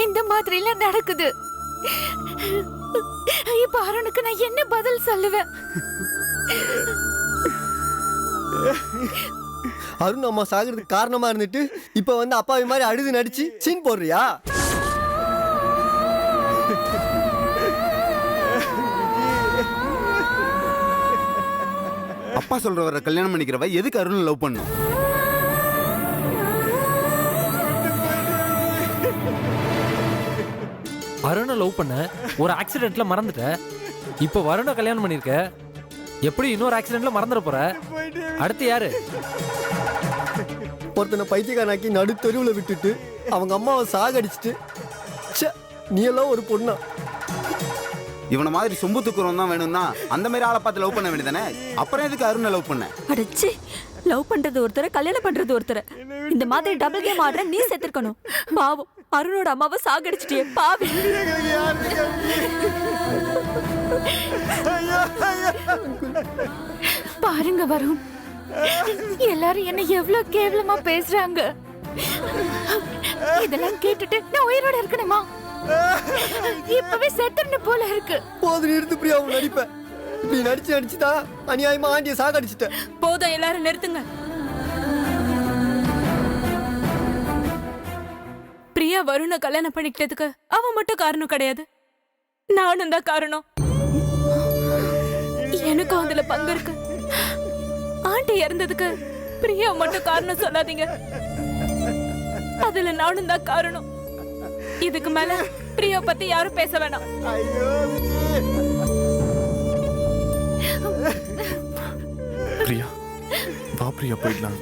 இந்த மாதிரி எல்லாம் நடக்குது. இப்ப அருணுக்கு நான் என்ன பதில் சொல்லுவேன்? அருண் அம்மா சாகிறதுக்கு காரணமா இருந்துட்டு இப்ப வந்து அப்பாவி மாதிரி அழுது நடிச்சு சீன் போடுறியா? அப்பா சொல்றவரை கல்யாணம் பண்ணிக்கிறவ எதுக்கு அருண் லவ் பண்ணும்? அருணை லவ் பண்ண ஒரு ஆக்சிடென்ட்ல மறந்துட்ட. இப்போ வருணை கல்யாணம் பண்ணிருக்க, எப்படி இன்னொரு ஆக்சிடென்ட்ல மறந்துட போற? அடுத்து யாரு? ஒருத்தனை பைத்தியக்காரனாக்கி நடு தெருவில் விட்டுட்டு அவங்க அம்மாவை சாகடிச்சிட்டு நீ எல்லாம் ஒரு பொண்ணா? இவனை மாதிரி சொம்பு துக்குறவன் தான் வேணும்னா அந்த மாதிரி ஆளை பார்த்து லவ் பண்ண வேண்டியதானே? அப்புறம் எதுக்கு அருணை லவ் பண்ண? அடச்சி, லவ் பண்றது ஒருத்தர, கல்யாணம் பண்றது ஒருத்தர. இந்த மாதிரி டபுள் கேம் ஆடுற நீ செத்துக்கணும். பாவம், அருணோட அம்மாவை சாகடிச்சிட்டே பாவி. பாருங்க வரும், எல்லாரும் என்ன எவ்வளவு கேவலமா பேசுறாங்க. இதெல்லாம் கேட்டுட்டு நான் உயிரோட இருக்கணுமா? இப்பவே செத்துறன்னு போல இருக்கு. போது நிறுத்து பிரியா, அவன் நடிப்பேன். இப்படி நடிச்சுதான் அநியாயமா ஆண்டிய சாகடிச்சிட்ட. போதும், எல்லாரும் நிறுத்துங்க. பிரியா வருண கல்யாணம் பண்ணிக்கிட்டதுக்கு அவன் மட்டும் காரணம் கிடையாது, நானும் தான் காரணம். எனக்கும் அதுல பங்கு இருக்கு. ஆண்டி இறந்ததுக்கு பிரியா மட்டும் காரணம் சொல்லாதீங்க, அதுல நானும் தான் காரணம். இதுக்கு மேல பிரியா பத்தி யாரும் பேச வேணாம். பிரியா, வா பிரியா, போயிடலாம்.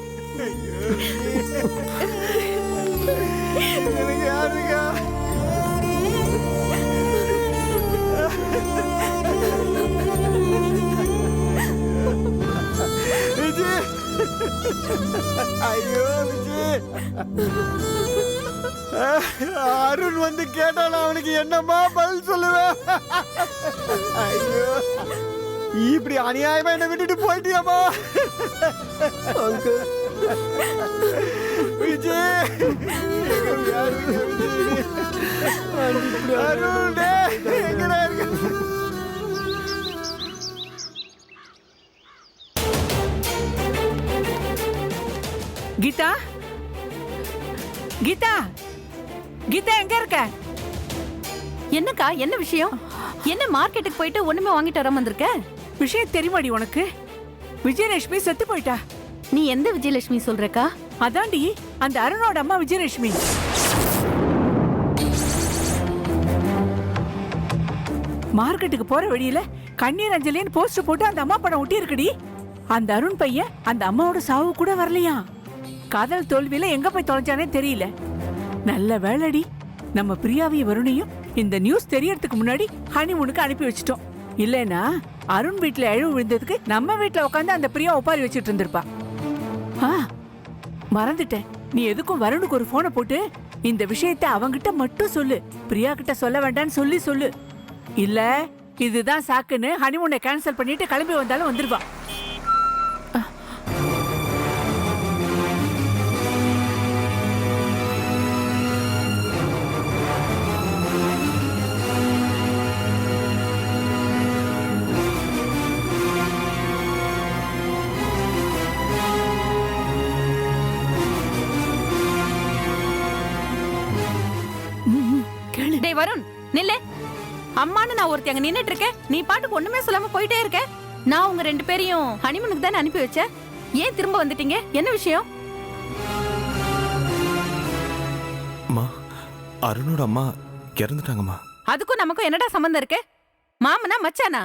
ஐயோ விஜய், அருண் வந்து கேட்டாலும் அவனுக்கு என்னமா பதில் சொல்லுவேன்? ஐயோ, இப்படி அநியாயமா என்ன விட்டுட்டு போயிட்டியாமா? விஜய், அருண் எங்கடா இருக்கு? கீதா, கீதா, கீதா எங்க இருக்க? என்னக்கா, என்ன விஷயம்? என்ன மார்க்கெட்டுக்கு போயிட்டு ஒண்ணுமே வாங்கிட்டு வராம வந்திருக்க? விஷயம் தெரியுமாடி உனக்கு? விஜயலட்சுமி செத்து போயிட்டா. நீ எந்த விஜயலட்சுமி சொல்றக்கா? அதாண்டி அந்த அருணோட அம்மா விஜயலட்சுமி. மார்க்கெட்டுக்கு போற வழியில கண்ணீர் அஞ்சலின்னு போஸ்டர் போட்டு அந்த அம்மா படம் ஒட்டி இருக்குடி. அந்த அருண் பையன் அந்த அம்மாவோட சாவு கூட வரலையா. காதல் தோல்வியில எங்க போய் தொலைஞ்சானே தெரியல. நல்ல வேலைடி, நம்ம பிரியாவையும் வருணையும் இந்த நியூஸ் தெரியறதுக்கு முன்னாடி ஹனிமூனுக்கு அனுப்பி வச்சிட்டோம். இல்லைன்னா அருண் வீட்டுல அழிவு விழுந்ததுக்கு நம்ம வீட்டுல உட்காந்து அந்த பிரியா ஒப்பாரி வச்சிட்டு இருந்திருப்பா. மறந்துட்டேன், நீ எதுக்கும் வருணுக்கு ஒரு போனை போட்டு இந்த விஷயத்தை அவங்கிட்ட மட்டும் சொல்லு, பிரியா கிட்ட சொல்ல வேண்டாம்னு சொல்லு. இல்ல இதுதான் சாக்குன்னு ஹனிமூனை கேன்சல் பண்ணிட்டு கிளம்பி வந்தாலும் வந்துருவா. டேய் வருண், நில்லே. அம்மான்னு நான் ஒருத்தி அங்க நின்னுட்டு இருக்கேன், நீ பாட்டுக்கு ஒண்ணுமே சொல்லாம போயிட்டே இருக்க. நான் உங்க ரெண்டு பேரையும் ஹனிமூனுக்கு தானே அனுப்பி வச்சேன், ஏன் திரும்ப வந்துட்டீங்க? என்ன விஷயம்? அம்மா, அருணோட அம்மா இறந்துட்டாங்கம்மா. அதுக்கும் நமக்கும் என்னடா சம்பந்தம் இருக்கு? மாமனா மச்சானா?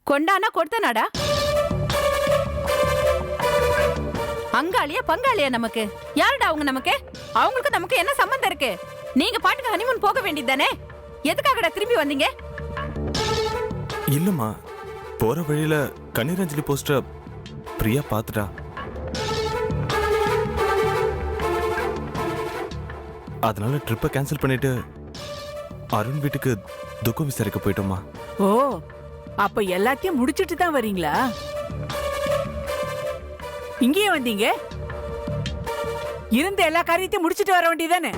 கொண்டானா கொடுத்தனாடா? அங்காளியா பங்காளியா நமக்கு? யாருடா அவங்க நமக்கு? அவங்களுக்கு நமக்கு என்ன சம்பந்தம் இருக்கு? நீங்க பாட்டுக்கு ஹனிமூன் போக வேண்டியது தானே, எதுக்காகடா திரும்பி வந்தீங்க? இல்லம்மா, போற வழியில கண்ணீரஞ்சலி போஸ்டர் பிரியா பாத்துட்டா. அதனால ட்ரிப்பை கேன்சல் பண்ணிட்டு அருண் வீட்டுக்கு துக்கம் விசாரிக்க போயிட்டோமா. ஓ, அப்ப எல்லாத்தையும் முடிச்சிட்டு தான் வரீங்களா? இங்கேயே வந்தீங்க, இருந்த எல்லா காரியத்தையும் முடிச்சிட்டு வர வேண்டியதானே?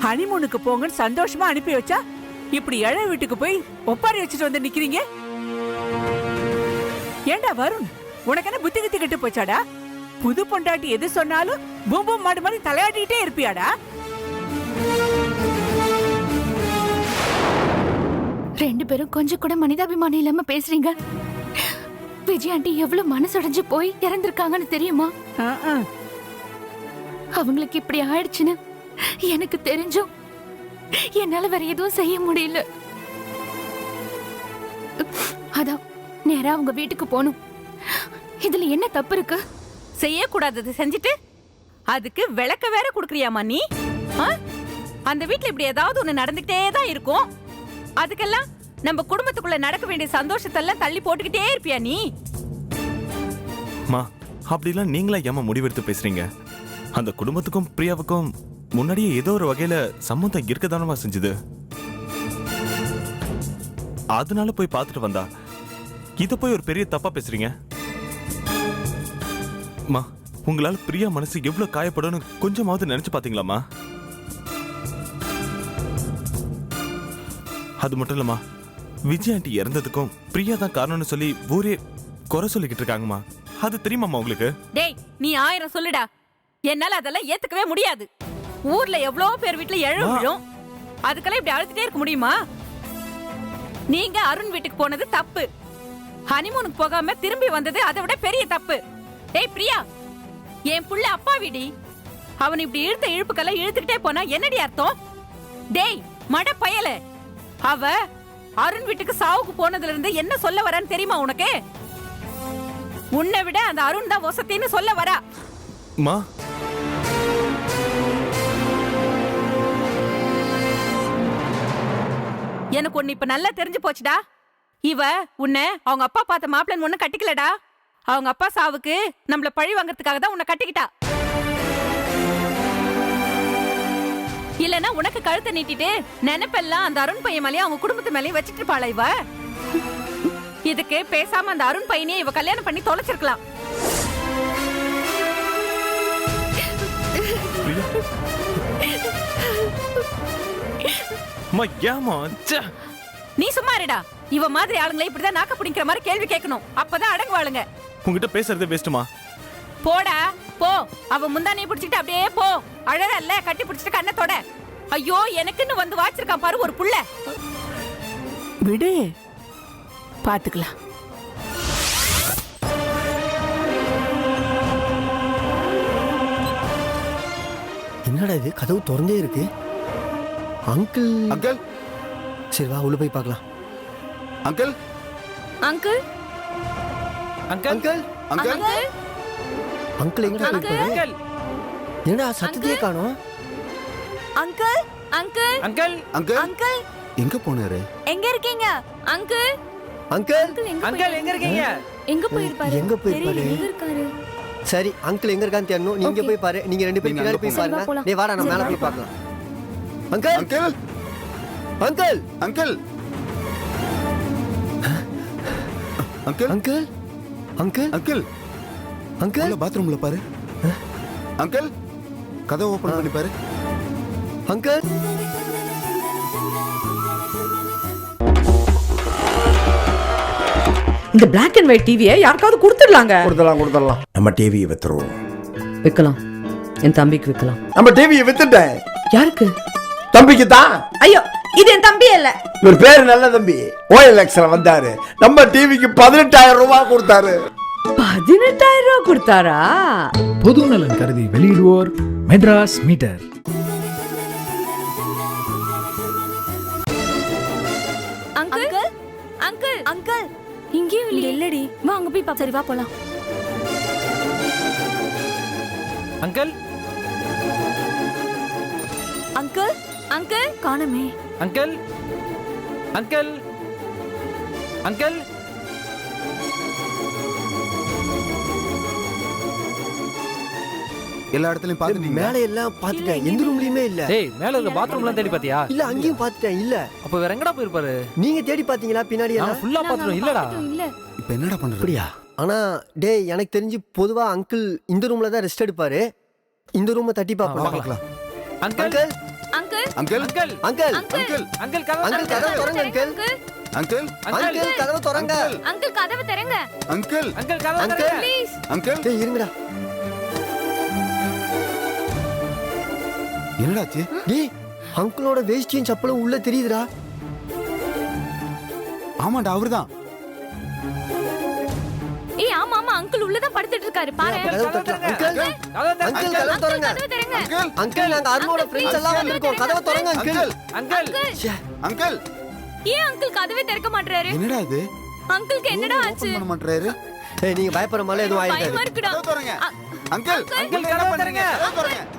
ஹனிமூனுக்கு போங்கன்னு சந்தோஷமா அனுப்பி வச்சா இப்படி ஏழை வீட்டுக்கு போய் ஒப்பாரி வச்சுட்டு வந்து நிக்கிறீங்க. ஏண்டா வருண், உனக்கு என்ன புத்தி கித்தி கெட்டு போச்சாடா? புது பொண்டாட்டி எது சொன்னாலும் பூம்பூம் மாடு மாதிரி தலையாட்டிட்டே இருப்பியாடா? ரெண்டு பேரும் கொஞ்சம் கூட மனிதாபிமானம் இல்லாம பேசுறீங்க. விஜய் ஆண்டி எவ்வளவு மனசுடைஞ்சு போய் இறந்திருக்காங்கன்னு தெரியுமா? அவங்களுக்கு இப்படி ஆயிடுச்சுன்னு எனக்கு தெரிஞ்சும் என்னால வேற எதுவும் செய்ய முடியல. அதான் நேரா அவங்க வீட்டுக்கு போகணும். இதுல என்ன தப்பு இருக்கு? செய்யக்கூடாதது செஞ்சுட்டு அதுக்கு விளக்க வேற குடுக்கறியாமா நீ? அந்த வீட்ல இப்படி ஏதாவது ஒண்ணு நடந்துகிட்டே தான் இருக்கும். அதுக்கெல்லாம் நம்ம குடும்பத்துக்குள்ள நடக்க வேண்டிய சந்தோஷத்தெல்லாம் தள்ளி போட்டுக்கிட்டே இருப்பியா நீ? மா, அப்படிலாம் நீங்களா ஏமா முடிவெடுத்து பேசுறீங்க? அந்த குடும்பத்துக்கும் பிரியாவுக்கும் முன்னாடியே ஏதோ ஒரு வகையில சம்மந்தம் இருக்கதானமா செஞ்சது. அதனால போய் பார்த்துட்டு வந்தா இத போய் ஒரு பெரிய தப்பா பேசுறீங்க. மா, உங்களால பிரியா மனசு எவ்வளவு காயப்படும் கொஞ்சமாவது நினைச்சு பாத்தீங்களாமா? அது மட்டும் இல்லம்மா, விஜய் ஆண்டி இறந்ததுக்கும் பிரியா தான் காரணம்னு சொல்லி ஊரே குறை சொல்லிக்கிட்டு இருக்காங்கம்மா. அது தெரியுமாம்மா உங்களுக்கு? டேய், நீ 1000 சொல்லுடா, என்னால அதெல்லாம் ஏத்துக்கவே முடியாது. ஊர்ல எவ்வளவு பேர் வீட்டுல எழ விழும், அதுக்கெல்லாம் இப்படி அழுதுட்டே இருக்க முடியுமா? நீங்க அருண் வீட்டுக்கு போனது தப்பு. ஹனிமூனுக்கு போகாம திரும்பி வந்தது அதை விட பெரிய தப்பு. டேய் பிரியா, என் புள்ள அப்பா வீடி, அவன் இப்படி இழுத்த இழுப்புக்கெல்லாம் இழுத்துக்கிட்டே போனா என்னடி அர்த்தம்? டேய் மட பயல, அவ அருண் வீட்டுக்கு சாவுக்கு போனதுல இருந்து என்ன சொல்ல வரான்னு தெரியுமா உனக்கு? உன்னை விட அந்த அருண் தான் வசத்தின்னு சொல்ல வரா. மா, எனக்கு ஒண்ணு இப்ப நல்லா தெரிஞ்சு போச்சுடா. இவ உன்னை அவங்க அப்பா பார்த்த மாப்பிள்ளன் ஒண்ணு கட்டிக்கலடா. அவங்க அப்பா சாவுக்கு நம்மள பழி வாங்கறதுக்காக தான் உன்னை கட்டிக்கிட்டா. இல்லனா உனக்கு கழுத்தை நீட்டிட்டு நினைப்பெல்லாம் அந்த அருண் பையன் மேலயும் அவங்க குடும்பத்து மேலயும் வச்சுட்டு இருப்பாளா இவ? இதுக்கு பேசாம அந்த அருண் பையனையே இவ கல்யாணம் பண்ணி தொலைச்சிருக்கலாம். நீ சும்மா இருடா. இவ மாதிரி ஆளுங்களை இப்படிதான் நாக்க பிடிக்கிற மாதிரி கேள்வி கேட்கணும், அப்பதான் அடங்குவாளுங்க. உங்ககிட்ட பேசுறதே வேஸ்ட்டுமா. போடா போ, அவ முந்தானையை பிடிச்சிட்டு அப்படியே போ. அழறல்ல, கட்டி பிடிச்சிட்டு கண்ணத்தோட. ஐயோ, எனக்குன்னு வந்து வாச்சிருக்கான் பாரு ஒரு புள்ள. விடு, பாத்துக்கலாம். என்னடா இது, கதவு திறந்தே இருக்கு. அங்கிள் அங்கிள், சரி வா உள்ள போய் பார்க்கலாம். Uncle, uncle uncle uncle uncle, uncle எங்கடா போயிருப்பாரு? அங்கிள் என்னடா சத்தத்தையே காணோம்? Uncle uncle uncle uncle, uncle எங்க போனாரு? எங்க இருக்கீங்க? அங்கிள் அங்கிள் அங்கிள் எங்க இருக்கீங்க? எங்க போயிருப்பாரு? எங்க போயிருப்பாரு? எங்க இருக்காரு? சரி அங்கிள் எங்க இருக்கான்னு தெரியணும். நீங்க போய் பாரு, நீங்க ரெண்டு பேரும் நீங்க பின்னாடி அங்க போய் போங்க. பாருங்க. சரி, வா, போலாம். டேய் வாடா, நம்ம மேல போய் பார்க்கலாம். Uncle uncle, uncle uncle, uncle, uncle uncle uncle, uncle உள்ள பாத்ரூம்ல பாரு. அங்கிள், கதவை ஓபன் பண்ணி பாரு. அங்கிள் இந்த பிளாக் அண்ட் ஒயிட் டிவியை யாருக்காவது கொடுத்துடலாங்க. கொடுத்தலாம் நம்ம டிவியை வித்துருவோம். விற்கலாம், என் தம்பிக்கு விற்கலாம். நம்ம டிவியை வித்துட்டேன். யாருக்கு? தம்பிக்கு தான். ஐயோ, இது என் தம்பி இல்ல. இவர் பேரு நல்ல தம்பி. OLXல வந்தாரு, நம்ம டிவிக்கு 18,000 ரூபாய் கொடுத்தாரு. 18,000 ரூபாய் கொடுத்தாரா? பொது நலன் கருதி வெளியிடுவோர் Madras meter. Uncle uncle uncle இங்கேயும் இல்லடி. வா அங்க போய் பாப்போம். சரி வா போலாம். அங்கிள் அங்கிள் அங்கிள் காணமே. அங்கிள் அங்கிள் அங்கிள் எல்லா இடத்துலயும் பாத்துட்டீங்க? மேல எல்லாம் பாத்துட்டேன், எந்த ரூம்லயுமே இல்ல. டேய், மேல இருக்க பாத்ரூம்லாம் தேடி பாத்தியா? இல்ல அங்கேயும் பாத்துட்டேன், இல்ல. அப்ப வேற எங்கடா போயிருப்பாரு? நீங்க தேடி பாத்தீங்களா பின்னாடி நான் எல்லாம்? ஃபுல்லா பாத்துறோம். இல்லடா. இல்ல இப்ப என்னடா பண்றது? அப்படியா? ஆனா டேய், எனக்கு தெரிஞ்சு பொதுவா அங்கிள் இந்த ரூம்ல தான் ரெஸ்ட் எடுப்பாரு. இந்த ரூமை தட்டி பாப்போம். பார்க்கலாம். Uncle uncle uncle uncle uncle uncle uncle uncle கதவு அங்கிள் கதவை திறங்க அங்கிள் அங்கிள் அங்கிள் கதவை திறங்க அங்கிள் கதவை திறங்க அங்கிள் அங்கிள் கதவு அங்கிள். திறங்க. ப்ளீஸ். அங்கிள் டேய் இருங்கடா என்னடாச்சு? டேய் அங்கிளோட வேஷ்டியும் சப்பலும் உள்ள தெரியுதுடா. ஆமாண்டா அவர்தான். ஏய் ஆமா ஆமா அங்கிள் உள்ளதான் படுத்துட்டு இருக்காரு பாரு. கதவை திறங்க. அங்கிள் கதவு திறங்க. அங்கிள் கதவை திறங்க. கதவை திறங்க. அங்கிள் அங்கிள் நாங்க அருணோட ஃப்ரெண்ட்ஸ் எல்லாம் வந்திருக்கோம். கதவை திறங்க அங்கிள். அங்கிள் ச்சே, அங்கிள் ஏன் அங்கிள் கதவே திறக்க மாட்டறாரு? என்னடா இது? அங்கிள்க்கு என்னடா ஆச்சு? ஓபன் பண்ண மாட்டறாரு. ஏய் நீங்க பயப்படுற மாதிரி எதுவும் பயமா ஆயிருக்காது. இருக்குடா. கதவு திறங்க. அங்கிள் அங்கிள் என்ன கதவு பண்றீங்க? திறங்க. கதவு திறங்க.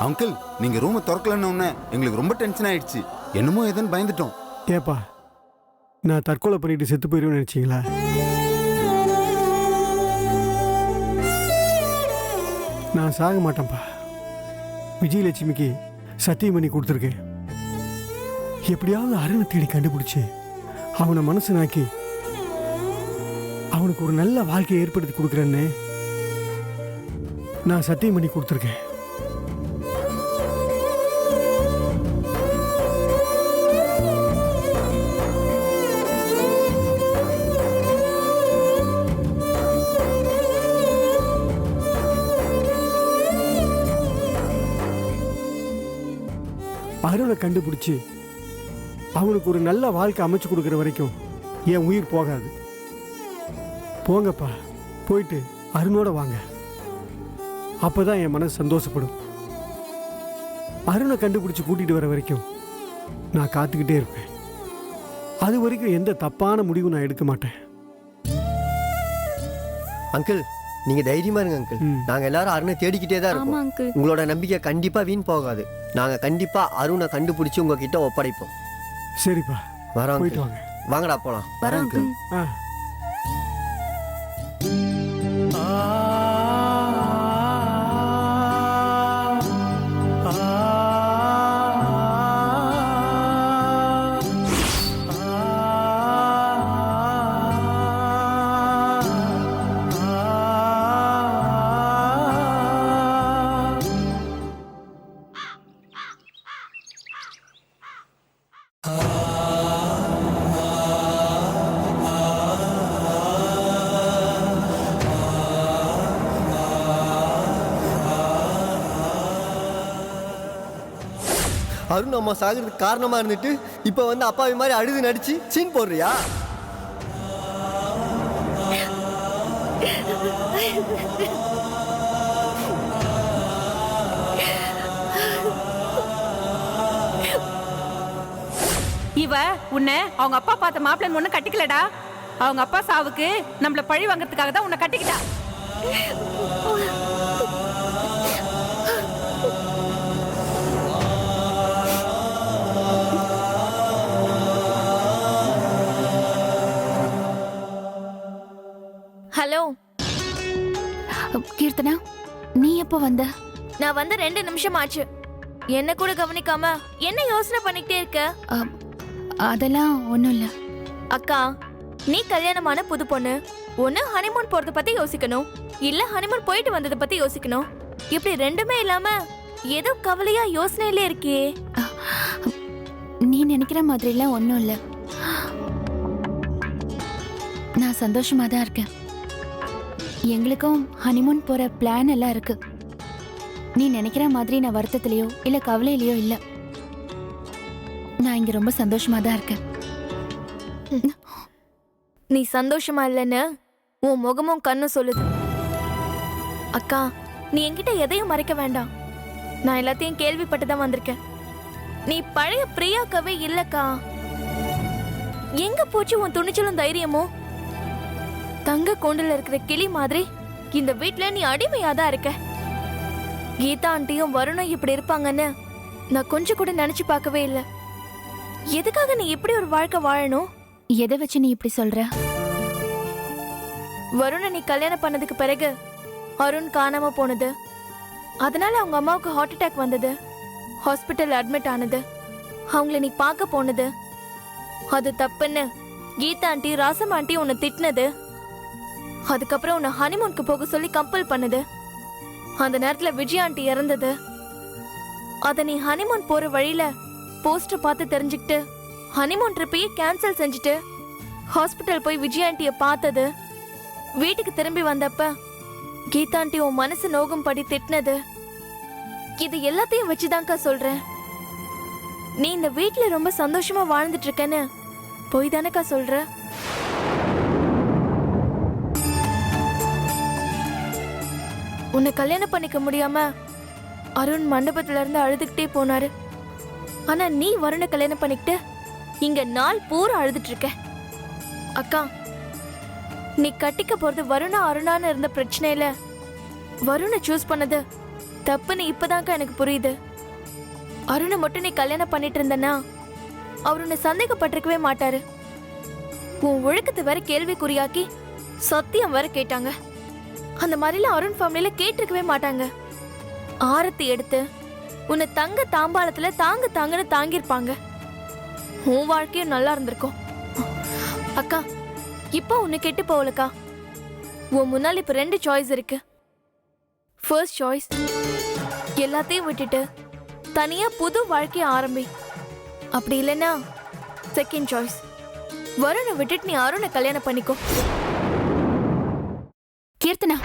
அங்கிள் நீங்க ரூமை திறக்கலன்னு உடனே எங்களுக்கு ரொம்ப டென்ஷன் ஆயிடுச்சு. என்னமோ ஏதோன்னு பயந்துட்டோம். ஏப்பா நான் தற்கொலை பண்ணிட்டு செத்து போயிருவேன்னு நினைச்சீங்களா? நான் சாக மாட்டேன்ப்பா. விஜயலட்சுமிக்கு சத்தியம் பண்ணி கொடுத்துருக்கேன். எப்படியாவது அருணை தேடி கண்டுபிடிச்சு அவனை மனசுனாக்கி அவனுக்கு ஒரு நல்ல வாழ்க்கையை ஏற்படுத்தி கொடுக்குறேன்னு நான் சத்தியம் பண்ணி கொடுத்துருக்கேன். அருணை கண்டுபிடிச்சு அவனுக்கு ஒரு நல்ல வாழ்க்கை அமைச்சு கொடுக்குற வரைக்கும் என் உயிர் போகாது. போங்கப்பா, போயிட்டு அருணோட வாங்க. அப்பதான் என் மனசு சந்தோஷப்படும். அருணை கண்டுபிடிச்சு கூட்டிட்டு வர வரைக்கும் நான் காத்துக்கிட்டே இருப்பேன். அது வரைக்கும் எந்த தப்பான முடிவும் நான் எடுக்க மாட்டேன். அங்கிள் நீங்க தைரியமா இருங்க அங்கிள். நாங்க எல்லாரும் அருணை தேடிக்கிட்டே தான் ஆமா இருக்கோம். அங்கிள். உங்களோட நம்பிக்கை கண்டிப்பா வீண் போகாது. நாங்க கண்டிப்பா அருணை கண்டுபிடிச்சு உங்ககிட்ட ஒப்படைப்போம். சரிப்பா, வரோம் போயிட்டு uncle. வாங்க. வாங்கடா போலாம். வரேன் அங்கிள். ஆ அருண் அம்மா சாகிறதுக்கு காரணமா இருந்துட்டு இப்ப வந்து அப்பாவி மாதிரி அழுது நடிச்சு சீன் போடுறியா? இவ உன்னை அவங்க அப்பா பார்த்த மாப்பிள்ளை ஒண்ணு கட்டிக்கலடா. அவங்க அப்பா சாவுக்கு நம்மள பழி வாங்கறதுக்காக தான் உன்னை கட்டிக்கிட்டா. ஹலோ கீர்த்தனா, நீ எப்போ வந்த? நான் வந்து 2 நிமிஷம் ஆச்சு. என்ன கூட கவனிக்காம என்ன யோசனை பண்ணிக்கிட்டே இருக்க? அதெல்லாம் ஒன்றும் இல்லை. அக்கா, நீ கல்யாணமான புது பொண்ணு. ஒன்னு ஹனிமூன் போறத பத்தி யோசிக்கணும், இல்ல ஹனிமூன் போயிட்டு வந்ததை பத்தி யோசிக்கணும். இப்படி ரெண்டுமே இல்லாம ஏதோ கவலையா யோசனையிலே இருக்கியே. நீ நினைக்கிற மாதிரிலாம் ஒன்றும் இல்லை. நான் சந்தோஷமா தான் இருக்கேன். எங்களுக்கும் ஹனிமூன் போற பிளான் எல்லாம் இருக்கு. நீ நினைக்கிற மாதிரி நான் வருத்தத்திலயோ இல்ல கவலையிலயோ இல்ல. நான் இங்க ரொம்ப சந்தோஷமா தான் இருக்கேன். நீ சந்தோஷமா இல்லைன்னு உன் முகமும் கண்ணும் சொல்லுது. அக்கா, நீ என்கிட்ட எதையும் மறைக்க வேண்டாம். நான் எல்லாத்தையும் கேள்விப்பட்டு தான் வந்திருக்கேன். நீ பழைய பிரியாக்கவே இல்லக்கா. எங்க போச்சு உன் துணிச்சலும் தைரியமும்? தங்க கூண்டுல இருக்கிற கிளி மாதிரி இந்த வீட்ல நீ அடிமையா தான் இருக்க. கீதா ஆண்டியும் வருணும் இப்படி இருப்பாங்கன்னு நான் கொஞ்சம் கூட நினைச்சு பார்க்கவே இல்லை. எதுக்காக நீ இப்படி ஒரு வாழ்க்கை வாழணும்? எதை வச்சு நீ இப்படி சொல்ற? வருணை நீ கல்யாணம் பண்ணதுக்கு பிறகு அருண் காணாம போனது, அதனால அவங்க அம்மாவுக்கு ஹார்ட் அட்டாக் வந்தது, ஹாஸ்பிட்டல் அட்மிட் ஆனது, அவங்கள நீ பார்க்க போனது அது தப்புன்னு கீதா ஆண்டி ராசம் ஆண்டி உன்னை திட்டினது, அதுக்கப்புறம் உன்னை ஹனிமூனுக்கு போக சொல்லி கம்பல் பண்ணது, அந்த நேரத்துல விஜய் ஆண்டி இறந்தது, அத நீ ஹனிமூன் போற வழியில போஸ்டர் பார்த்து தெரிஞ்சுக்கிட்டு ஹனிமூன் ட்ரிப்பையே கேன்சல் செஞ்சுட்டு ஹாஸ்பிட்டல் போய் விஜய் ஆண்டிய பார்த்தது, வீட்டுக்கு திரும்பி வந்தப்ப கீதா ஆண்டி உன் மனசு நோகும் படி திட்டினது, இது எல்லாத்தையும் வச்சுதான்க்கா சொல்றேன். நீ இந்த வீட்டுல ரொம்ப சந்தோஷமா வாழ்ந்துட்டு இருக்கேன்னு போய் தானக்கா சொல்ற? உன்னை கல்யாணம் பண்ணிக்க முடியாம அருண் மண்டபத்துல இருந்து அழுதுகிட்டே போனாரு. ஆனா நீ வருணை கல்யாணம் பண்ணிக்கிட்டு இங்க நாள் பூரா அழுதுட்டு இருக்க. அக்கா, நீ கட்டிக்க போறது வருணா அருணான்னு இருந்த பிரச்சனையில வருணை சூஸ் பண்ணது தப்புன்னு இப்பதான்க்கா எனக்கு புரியுது. அருணை மட்டும் நீ கல்யாணம் பண்ணிட்டு இருந்தனா அவர் உன்னை சந்தேகப்பட்டிருக்கவே மாட்டாரு. உன் ஒழுக்கத்தை வேற கேள்விக்குறியாக்கி சத்தியம் வேற கேட்டாங்க. அந்த மாதிரிலாம் அருண் ஃபேமிலியில கேட்டிருக்கவே மாட்டாங்க. ஆரத்தி எடுத்து உன்னை தங்க தாம்பாளத்துல தாங்க தாங்கன்னு தாங்கியிருப்பாங்க. உன் வாழ்க்கையும் நல்லா இருந்திருக்கும். அக்கா, இப்போ உன்னை கெட்டு போகலக்கா. உன் முன்னால இப்ப 2 சாய்ஸ் இருக்கு. ஃபர்ஸ்ட் சாய்ஸ், எல்லாத்தையும் விட்டுட்டு தனியா புது வாழ்க்கைய ஆரம்பி. அப்படி இல்லைன்னா செகண்ட் சாய்ஸ், வருணை விட்டுட்டு நீ அருணை கல்யாணம் பண்ணிக்கோ. கீர்த்தனா,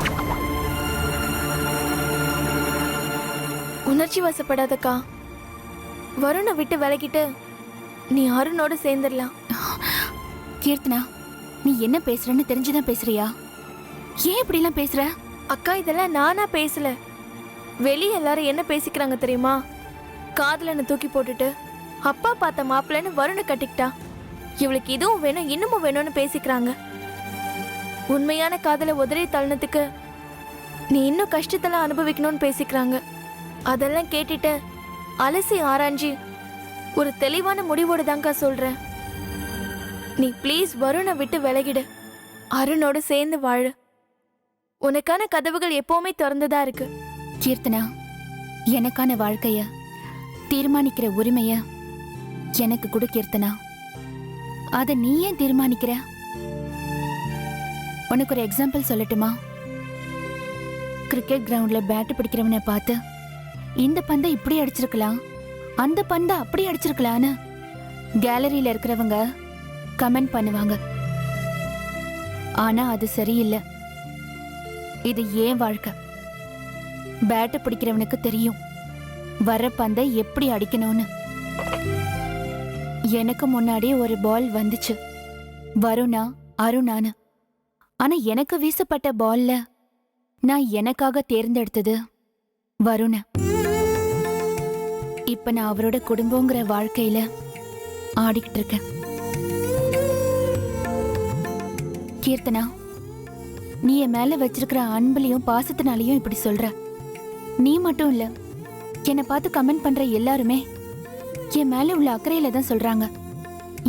உணர்ச்சி வசப்படாதக்கா. வருணை விட்டு விலகிட்டு நீ அருணோட சேர்ந்துடலாம். கீர்த்தனா, நீ என்ன பேசுறன்னு தெரிஞ்சுதான் பேசுறியா? ஏன் இப்படி எல்லாம் பேசுற? அக்கா, இதெல்லாம் நானா பேசல. வெளியே எல்லாரும் என்ன பேசிக்கிறாங்க தெரியுமா? காதலனை தூக்கி போட்டுட்டு அப்பா பார்த்த மாப்பிள்ளைன்னு வருணை கட்டிக்கிட்டா, இவளுக்கு இதுவும் வேணும் இன்னமும் வேணும்னு பேசிக்கிறாங்க. உண்மையான காதலை உதறி தள்ளினதுக்கு நீ இன்னும் கஷ்டத்தெல்லாம் அனுபவிக்கணும்னு பேசிக்கிறாங்க. அதெல்லாம் கேட்டுட்டு அலசி ஆராய்ஞ்சி ஒரு தெளிவான முடிவோடு தான்க்கா சொல்றேன். நீ ப்ளீஸ் வருணை விட்டு விலகிடு, அருணோட சேர்ந்து வாழு. உனக்கான கதவுகள் எப்பவுமே திறந்துதா இருக்கு. கீர்த்தனா, எனக்கான வாழ்க்கைய தீர்மானிக்கிற உரிமைய எனக்கு கொடு கீர்த்தனா. அத நீ ஏன் தீர்மானிக்கிற? உனக்கு ஒரு எக்ஸாம்பிள் சொல்லட்டுமா? கிரிக்கெட் கிரவுண்ட்ல பேட் பிடிக்கிறவனை பார்த்து இந்த பந்தை இப்படி அடிச்சிருக்கலாம், அந்த பந்தை அப்படி அடிச்சிருக்கலான்னு கேலரியில இருக்கிறவங்க கமெண்ட் பண்ணுவாங்க. ஆனா அது சரியில்லை. இது ஏன் வாழ்க்கை. பேட்டை பிடிக்கிறவனுக்கு தெரியும் வர்ற பந்தை எப்படி அடிக்கணும்னு. எனக்கு முன்னாடி ஒரு பால் வந்துச்சு, வருணா அருணான்னு. ஆனா எனக்கு வீசப்பட்ட பால்ல நான் எனக்காக தேர்ந்தெடுத்தது வருண. இப்ப நான் அவரோட குடும்பங்கிற வாழ்க்கையில ஆடிக்கிட்டு இருக்கேன். கீர்த்தனா, நீ என் மேல வச்சிருக்கிற அன்புலையும் பாசத்தினாலையும் இப்படி சொல்ற. நீ மட்டும் இல்ல, என்னை பார்த்து கமெண்ட் பண்ற எல்லாருமே என் மேல உள்ள அக்கறையில தான் சொல்றாங்க.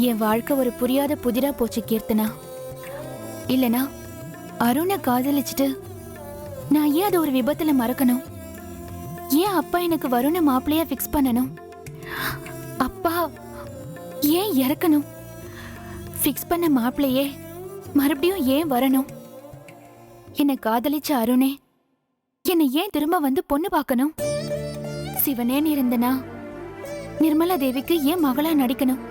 என் வாழ்க்கை ஒரு புரியாத புதிரா போச்சு கீர்த்தனா. இல்லனா அருணை காதலிச்சுட்டு நான் ஏன் அதை ஒரு விபத்துல மறக்கணும்? ஏன் அப்பா எனக்கு வருணை மாப்பிள்ளையா ஃபிக்ஸ் பண்ணணும்? அப்பா ஏன் இறக்கணும்? ஃபிக்ஸ் பண்ண மாப்பிள்ளையே மறுபடியும் ஏன் வரணும்? என்னை காதலிச்ச அருணே என்னை ஏன் திரும்ப வந்து பொண்ணு பார்க்கணும்? சிவனேன்னு இருந்தனா நிர்மலா தேவிக்கு ஏன் மகளா நடிக்கணும்?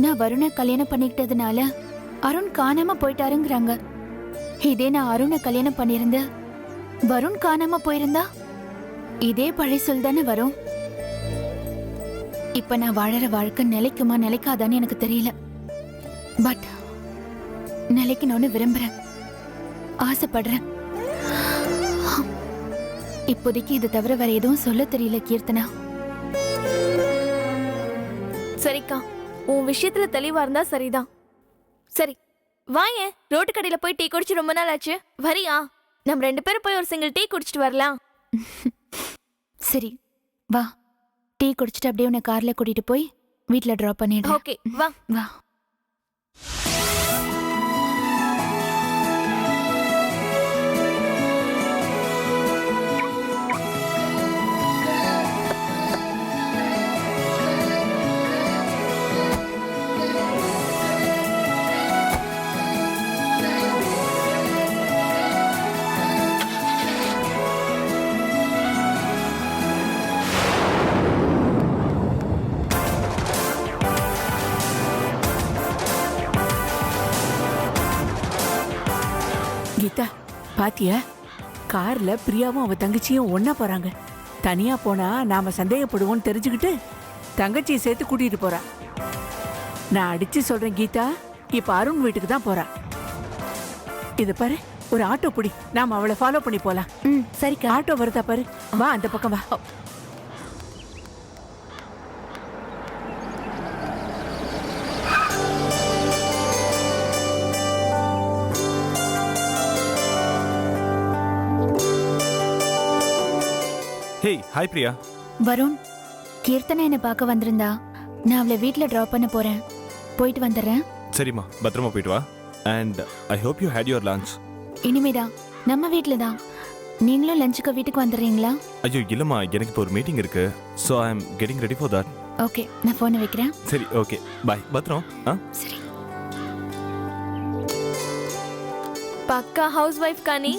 நான் வருணை கல்யாணம் பண்ணிக்கிட்டதுனால அருண் காணாம போயிட்டாருங்கிறாங்க. இதே நான் அருணை கல்யாணம் பண்ணிருந்த வருண் காணாம போயிருந்தா இதே பழி சொல் தானே வரும். இப்ப நான் வாழற வாழ்க்கை நிலைக்குமா நிலைக்காதான்னு எனக்கு தெரியல. பட் நிலைக்கணும்னு விரும்புறேன், ஆசைப்படுறேன். இப்போதைக்கு இது தவிர வேற எதுவும் சொல்ல தெரியல கீர்த்தனா. சரிக்கா, உன் விஷயத்துல தெளிவா இருந்தா சரிதான். சரி வாயே, ரோட்டு கடையில போய் டீ குடிச்சு ரொம்ப நாள் ஆச்சு. வரியா? நம்ம 2 பேரும் போய் ஒரு சிங்கிள் டீ குடிச்சிட்டு வரலாம். சரி வா, டீ குடிச்சிட்டு அப்படியே உன்னை கார்ல கூட்டிட்டு போய் வீட்டுல டிராப் பண்ணிடு. ஓகே வா வா. பாத்தியா கார்ல பிரியாவும் அவ தங்கச்சியும் ஒண்ணா போறாங்க. தனியா போனா நாம சந்தேகப்படுவோம்னு தெரிஞ்சுக்கிட்டு தங்கச்சியை சேர்த்து கூட்டிட்டு போறா. நான் அடிச்சு சொல்றேன் கீதா, இப்ப அருண் வீட்டுக்கு தான் போறா. இது பாரு, ஒரு ஆட்டோ பிடி, நாம அவளை ஃபாலோ பண்ணி போலாம். சரிக்கா. ஆட்டோ வருதா பாரு, வா அந்த பக்கம் வா. Hey hi Priya. வருண், கீர்த்தனை என்னை பார்க்க வந்திருந்தா. நான் அவளை வீட்டில் ட்ராப் பண்ண போறேன். போயிட்டு வந்துடுறேன். சரிம்மா, பத்திரமா போயிட்டு வா. And I hope you had your lunch. இனிமேதான் நம்ம வீட்டில் தான். நீங்களும் லஞ்சுக்கு வீட்டுக்கு வந்துடுறீங்களா? ஐயோ இல்லைம்மா, எனக்கு இப்போ ஒரு மீட்டிங் இருக்கு. So I am getting ready for that. Okay, நான் ஃபோனை வைக்கிறேன். சரி ஓகே பாய், பத்திரம். சரி. பக்கா ஹவுஸ் ஒய்ஃப் காணி.